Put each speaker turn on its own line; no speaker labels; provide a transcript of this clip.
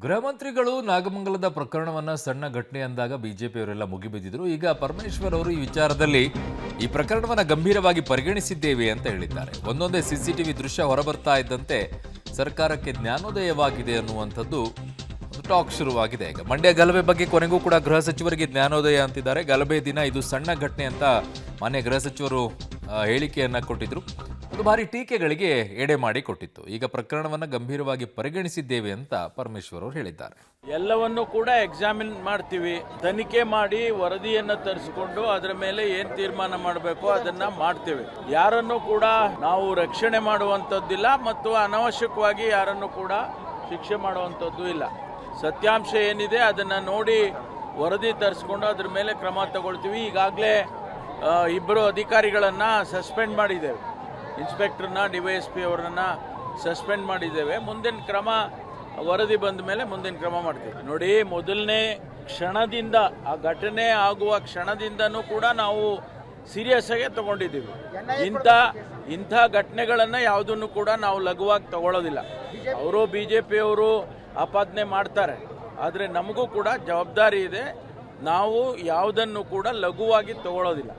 ಗೃಹ ಮಂತ್ರಿಗಳು ನಾಗಮಂಗಲದ ಪ್ರಕರಣವನ್ನ ಸಣ್ಣ ಘಟನೆ ಅಂದಾಗ ಬಿಜೆಪಿಯವರೆಲ್ಲ ಮುಗಿಬಿದ್ದಿದ್ರು. ಈಗ ಪರಮೇಶ್ವರ್ ಅವರು ಈ ವಿಚಾರದಲ್ಲಿ ಈ ಪ್ರಕರಣವನ್ನ ಗಂಭೀರವಾಗಿ ಪರಿಗಣಿಸಿದ್ದೇವೆ ಅಂತ ಹೇಳಿದ್ದಾರೆ. ಒಂದೊಂದೇ ಸಿಸಿಟಿವಿ ದೃಶ್ಯ ಹೊರಬರ್ತಾ ಇದ್ದಂತೆ ಸರ್ಕಾರಕ್ಕೆ ಜ್ಞಾನೋದಯವಾಗಿದೆ ಅನ್ನುವಂಥದ್ದು ಟಾಕ್ ಶುರುವಾಗಿದೆ. ಈಗ ಮಂಡ್ಯ ಗಲಭೆ ಬಗ್ಗೆ ಕೊನೆಗೂ ಕೂಡ ಗೃಹ ಸಚಿವರಿಗೆ ಜ್ಞಾನೋದಯ ಅಂತಿದ್ದಾರೆ. ಗಲಭೆ ದಿನ ಇದು ಸಣ್ಣ ಘಟನೆ ಅಂತ ಮಾನ್ಯ ಗೃಹ ಸಚಿವರು ಹೇಳಿಕೆಯನ್ನ ಕೊಟ್ಟಿದ್ರು. ಅದು ಭಾರಿ ಟೀಕೆಗಳಿಗೆ ಎಡೆ ಮಾಡಿ ಕೊಟ್ಟಿತ್ತು. ಈಗ ಪ್ರಕರಣವನ್ನ ಗಂಭೀರವಾಗಿ ಪರಿಗಣಿಸಿದ್ದೇವೆ ಅಂತ ಪರಮೇಶ್ವರ್ ಅವರು ಹೇಳಿದ್ದಾರೆ.
ಎಲ್ಲವನ್ನೂ ಕೂಡ ಎಕ್ಸಾಮಿನ್ ಮಾಡ್ತೀವಿ, ತನಿಖೆ ಮಾಡಿ ವರದಿಯನ್ನ ತರಿಸಿಕೊಂಡು ಅದರ ಮೇಲೆ ಏನ್ ತೀರ್ಮಾನ ಮಾಡಬೇಕು ಅದನ್ನ ಮಾಡ್ತೇವೆ. ಯಾರನ್ನು ಕೂಡ ನಾವು ರಕ್ಷಣೆ ಮಾಡುವಂತದ್ದಿಲ್ಲ ಮತ್ತು ಅನಾವಶ್ಯಕವಾಗಿ ಯಾರನ್ನು ಕೂಡ ಶಿಕ್ಷೆ ಮಾಡುವಂತದ್ದು ಇಲ್ಲ. ಸತ್ಯಾಂಶ ಏನಿದೆ ಅದನ್ನ ನೋಡಿ ವರದಿ ತರಿಸಿಕೊಂಡು ಅದ್ರ ಮೇಲೆ ಕ್ರಮ ತಗೊಳ್ತೀವಿ. ಈಗಾಗಲೇ ಇಬ್ಬರು ಅಧಿಕಾರಿಗಳನ್ನ ಸಸ್ಪೆಂಡ್ ಮಾಡಿದ್ದೇವೆ. ಇನ್ಸ್ಪೆಕ್ಟರ್ನ DYSP ಅವರನ್ನ ಸಸ್ಪೆಂಡ್ ಮಾಡಿದ್ದೇವೆ. ಮುಂದಿನ ಕ್ರಮ ವರದಿ ಬಂದ ಮೇಲೆ ಮುಂದಿನ ಕ್ರಮ ಮಾಡ್ತೀವಿ. ನೋಡಿ, ಮೊದಲನೇ ಕ್ಷಣದಿಂದ ಆ ಘಟನೆ ಆಗುವ ಕ್ಷಣದಿಂದನೂ ಕೂಡ ನಾವು ಸೀರಿಯಸ್ ಆಗಿ ತಗೊಂಡಿದ್ದೀವಿ. ಇಂಥ ಘಟನೆಗಳನ್ನು ಯಾವುದನ್ನು ಕೂಡ ನಾವು ಲಘುವಾಗಿ ತಗೊಳ್ಳೋದಿಲ್ಲ. ಅವರು BJPಯವರು ಆಪಾದನೆ ಮಾಡ್ತಾರೆ, ಆದರೆ ನಮಗೂ ಕೂಡ ಜವಾಬ್ದಾರಿ ಇದೆ. ನಾವು ಯಾವುದನ್ನು ಕೂಡ ಲಘುವಾಗಿ ತಗೊಳ್ಳೋದಿಲ್ಲ.